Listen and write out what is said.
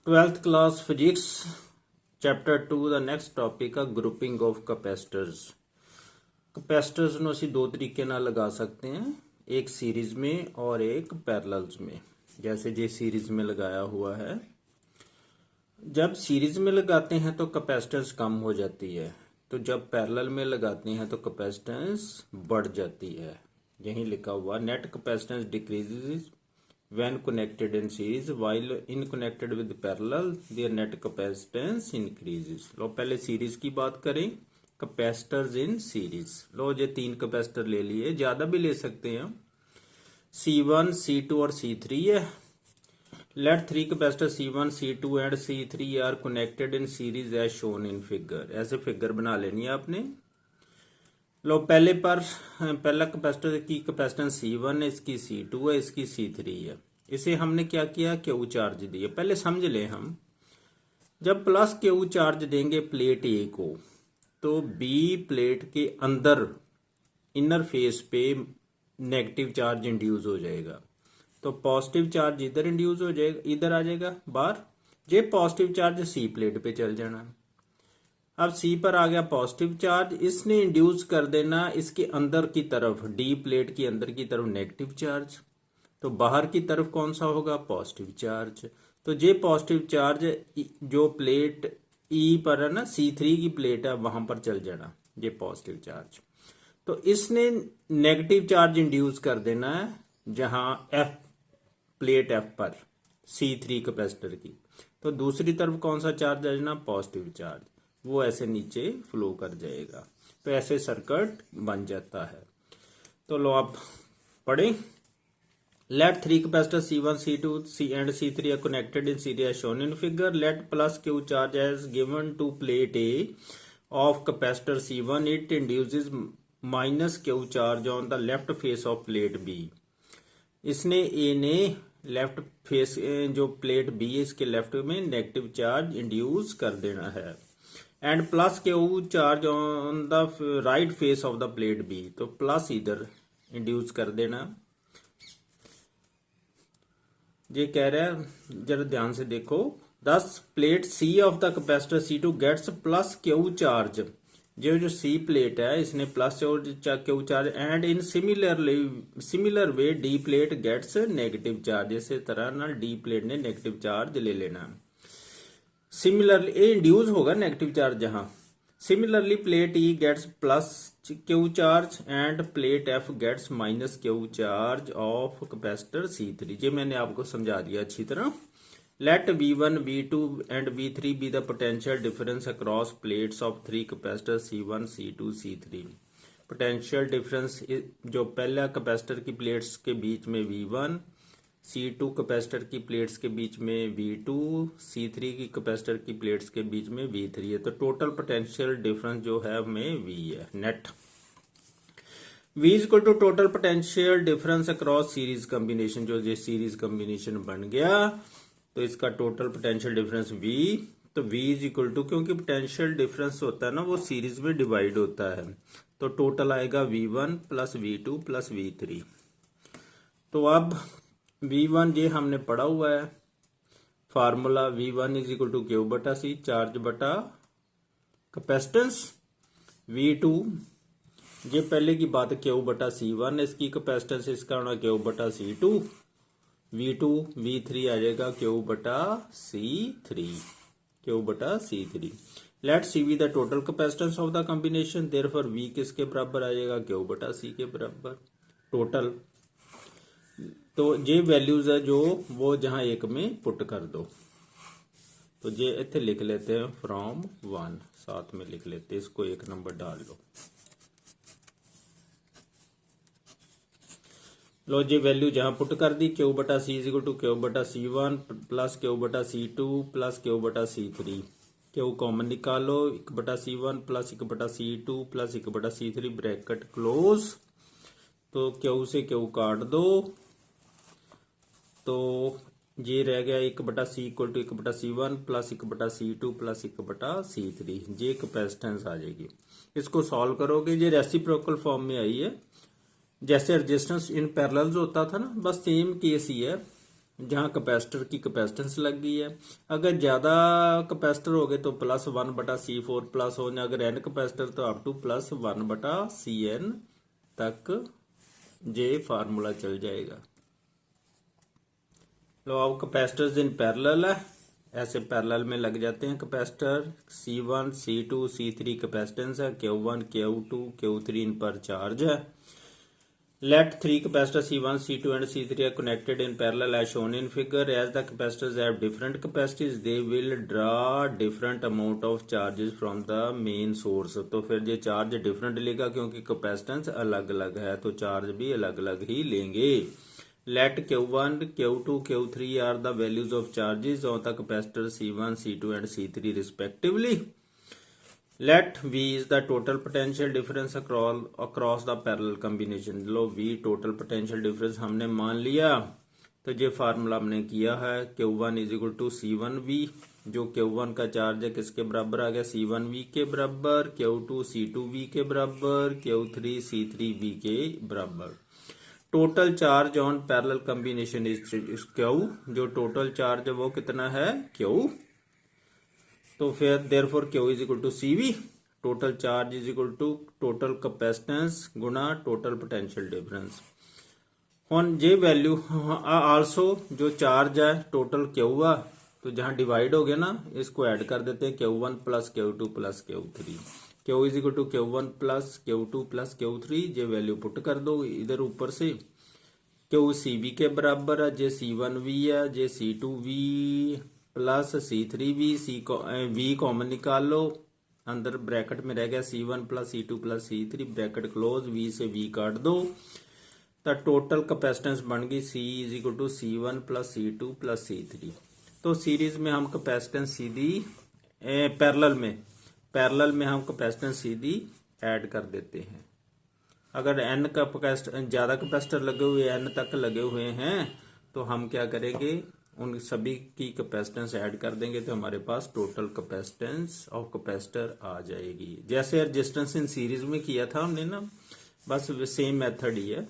12th class physics chapter 2 ਦਾ next topic ਆ grouping of capacitors. Capacitors ਨੂੰ ਅਸੀਂ दो तरीके ਨਾਲ लगा सकते हैं, एक सीरीज में और एक पैरेलल्स में। जैसे ये सीरीज में लगाया हुआ है, जब सीरीज में लगाते हैं तो कैपेसिटेंस कम हो जाती है, तो जब पैरेलल में लगाते हैं तो कैपेसिटेंस बढ़ जाती है। यही लिखा हुआ net capacitance decreases when connected in series, while in connected with parallel their net capacitance increases। लो पहले सीरीज की बात करें, कैपेसिटर्स इन सीरीज। लो ये तीन कैपेसिटर ले लिए, ज्यादा भी ले सकते हैं। C1, C2 और C3 है। Let three capacitors C1, C2 and C3 are connected in series as shown in figure। ऐसे फिगर बना लेनी है आपने। लो पहला कैपेसिटर की कैपेसिटेंस C1 है, इसकी C2 है, इसकी C3 है। इसे हमने क्या किया, क्यू चार्ज दिए। पहले समझ लें हम, जब प्लस क्यू चार्ज देंगे प्लेट ए को, तो बी प्लेट के अंदर इनर फेस पे नेगेटिव चार्ज इंड्यूस हो जाएगा, तो पॉजिटिव चार्ज इधर इंड्यूस हो जाएगा, इधर आ जाएगा बाहर। ये पॉजिटिव चार्ज सी प्लेट पे चल जाना। अब सी पर आ गया पॉजिटिव चार्ज, इसने इंड्यूस कर देना इसके अंदर की तरफ, डी प्लेट की अंदर की तरफ नेगेटिव चार्ज, तो बाहर की तरफ कौन सा होगा, पॉजिटिव चार्ज। तो ये पॉजिटिव चार्ज जो प्लेट ई पर है ना, C3 की प्लेट है, वहां पर चल जाना ये पॉजिटिव चार्ज। तो इसने नेगेटिव चार्ज इंड्यूस कर देना है जहां एफ प्लेट एफ पर C3 कैपेसिटर की, तो दूसरी तरफ कौन सा चार्ज आ जाना, पॉजिटिव चार्ज, वो ऐसे नीचे फ्लो कर जाएगा। तो ऐसे सर्किट बन जाता है। तो लो आप पढ़ें, late three capacitor C1, C2 and C3 are connected in series as shown in figure। Let plus Q charge as given to plate A of capacitor C1, it induces minus Q charge on the left face of plate B। इसने A ने left face जो plate B है इसके left में negative charge induce कर देना है। And plus Q charge on the right face of the plate B, तो प्लस इधर इंड्यूस कर देना। ये कह रहा है, जरा ध्यान से देखो, thus plate C of the capacitor C2 gets plus Q charge. जो सी प्लेट है इसने plus Q charge, and in similar way D plate gets negative charge. इसी तरह ना डी प्लेट ने नेगेटिव चार्ज ले लेना। सिमिलरली ए इंड्यूस होगा नेगेटिव चार्ज जहां। Similarly plate E gets plus Q charge and plate F gets minus Q charge of capacitor C3। ये मैंने आपको समझा दिया अच्छी तरह। Let V1, V2 and V3 be the potential difference across plates of three capacitor C1, C2, C3। Potential difference जो पहला capacitor की प्लेट्स के बीच में V1, C2 कैपेसिटर की प्लेट्स के बीच में V2, C3 की कैपेसिटर की प्लेट्स के बीच में V3 है। तो टोटल पोटेंशियल डिफरेंस जो है हमें V है नेट। V is equal to total potential difference across series combination. जो ये सीरीज कॉम्बिनेशन बन गया तो इसका टोटल पोटेंशियल डिफरेंस V। तो V इज इक्वल टू, क्योंकि पोटेंशियल डिफरेंस होता है ना वो सीरीज में डिवाइड होता है, तो टोटल आएगा V1 plus V2 plus V3। तो अब V1 ये हमने पढ़ा हुआ है formula, V1 is equal to Q बटा सी, चार्ज बटा कैपेसिटेंस। V2 ये पहले की बात क्यू बटा C1, इसकी कैपेसिटेंस इसका होना क्यू बटा C2। V2 V3 आ जाएगा क्यू बटा C3, क्यू बटा C3। Let C be the total capacitance of the combination, therefore V किसके बराबर आ जाएगा, क्यू बटा C के बराबर टोटल। तो ये वैल्यूज है जो वो जहां एक में पुट कर दो, तो ये इतने लिख लेते हैं फ्रॉम 1, साथ में लिख लेते हैं, इसको एक नंबर डाल लो। लो ये वैल्यू जहां पुट कर दी, क्यू बटा सी इज इक्वल टू क्यू बटा C1 प्लस क्यू बटा C2 प्लस क्यू बटा C3। क्यू कॉमन निकालो, 1 बटा C1 प्लस 1 बटा C2 प्लस 1 बटा C3 ब्रैकेट क्लोज। तो क्यू से क्यू काट दो, तो ये रह गया 1 बटा C इक्वल टू 1 बटा C1 प्लस 1 बटा C2 प्लस 1 बटा C3। ये कैपेसिटेंस आ जाएगी। इसको सॉल्व करोगे, ये रेसिप्रोकल फॉर्म में आई है, जैसे रेजिस्टेंस इन पैरेलल्स होता था ना, बस सेम केस ही है। जहाँ कैपेसिटर की कैपेसिटेंस लग गई है। अगर ज़्यादा कैपेसिटर हो गए तो +1/C4 प्लस हो जाए, अगर n कैपेसिटर तो अप टू +1/Cn तक ये फार्मूला चल जाएगा। लो अब कैपेसिटर्स इन पैरेलल है, ऐसे पैरेलल में लग जाते हैं capacitor. C1 C2 C3 capacitance है, Q1 Q2 Q3 इन पर चार्ज है। Let three capacitors C1, C2 and C3 are connected in parallel as shown in figure. As the capacitors have different capacities, they will draw different amount of charges from the main source. तो फिर ये charge different लेगा क्योंकि capacitance अलग अलग है, तो charge भी अलग अलग ही लेंगे। Let Q1, Q2, Q3 are the values of charges on the capacitor C1, C2 and C3 respectively. Let V is the total potential difference across the parallel combination. Low V total potential difference हमने मान लिया, तो ये formula हमने किया है Q1 = C1V, जो Q1 का चार्ज है किसके बराबर आ गया, C1V के बराबर, Q2 C2V के बराबर, Q3 C3V के बराबर। Total charge on parallel combination is Q, जो टोटल चार्ज है वो कितना है Q। तो फिर therefore Q = CV, total charge = total capacitance गुना टोटल पोटेंशियल डिफरेंस। हुन ये वैल्यू आल्सो जो चार्ज है टोटल Q है, तो जहां डिवाइड हो गया ना इसको ऐड कर देते हैं Q1 + Q2 + Q3। Q = Q1 + Q2 + Q3, ये वैल्यू पुट कर दो इधर ऊपर से। Q CV के बराबर है, जे C1V है, जे C2V plus C3V, V common निकाल लो, अंदर ब्रैकेट में रह गया C1 + C2 + C3, bracket close, V से V काट दो, तो टोटल कैपेसिटेंस बन गई C = C1 + C2 + C3। तो सीरीज में हम कैपेसिटेंस सीधी पैरेलल में हम कैपेसिटेंस सीधी ऐड कर देते हैं। अगर n का ज्यादा कैपेसिटर लगे हुए n तक लगे हुए हैं तो हम क्या करेंगे, उन सभी की कैपेसिटेंस ऐड कर देंगे, तो हमारे पास टोटल कैपेसिटेंस ऑफ कैपेसिटर आ जाएगी। जैसे रेजिस्टेंस इन सीरीज में किया था हमने ना, बस सेम मेथड ही है।